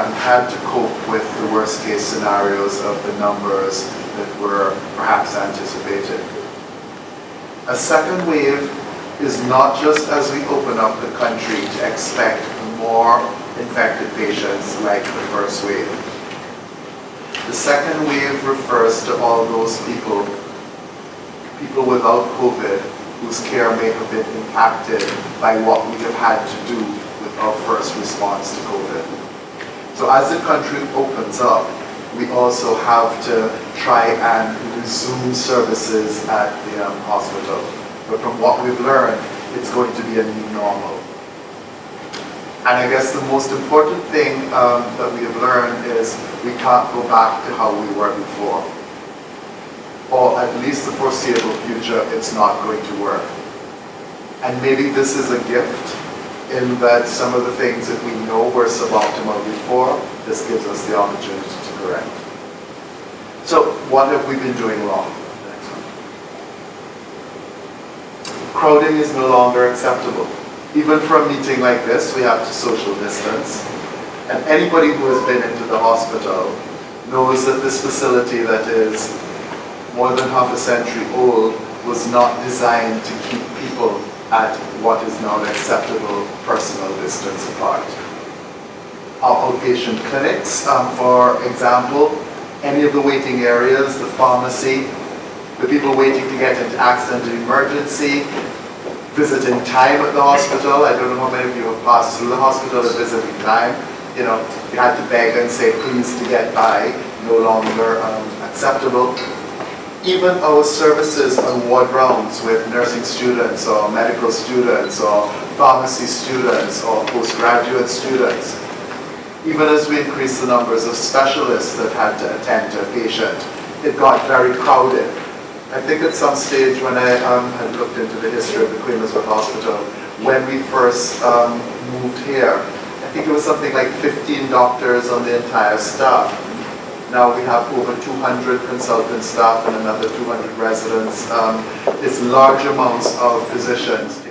had to cope with the worst case scenarios of the numbers that were perhaps anticipated. A second wave is not just as we open up the country to expect more infected patients like the first wave. The second wave refers to all those people without COVID whose care may have been impacted by what we have had to do with our first response to COVID. So as the country opens up, we also have to try and resume services at the hospital. But from what we've learned, it's going to be a new normal. And I guess the most important thing that we have learned is we can't go back to how we were before. Or at least the foreseeable future, it's not going to work. And maybe this is a gift in that some of the things that we know were suboptimal before, this gives us the opportunity to correct. So what have we been doing wrong? Next one. Crowding is no longer acceptable. Even for a meeting like this, we have to social distance. And anybody who has been into the hospital knows that this facility that is more than half a century old was not designed to keep people at what is now an acceptable personal distance apart. Our outpatient clinics, for example, any of the waiting areas, the pharmacy, the people waiting to get into accident and emergency, visiting time at the hospital. I don't know how many of you have passed through the hospital at visiting time. You know, you had to beg and say please to get by, no longer acceptable. Even our services on ward rounds with nursing students or medical students or pharmacy students or postgraduate students, even as we increased the numbers of specialists that had to attend to a patient, it got very crowded. I think at some stage when I had looked into the history of the Queen Elizabeth Hospital, when we first moved here, I think it was something like 15 doctors on the entire staff. Now we have over 200 consultant staff and another 200 residents. It's large amounts of physicians.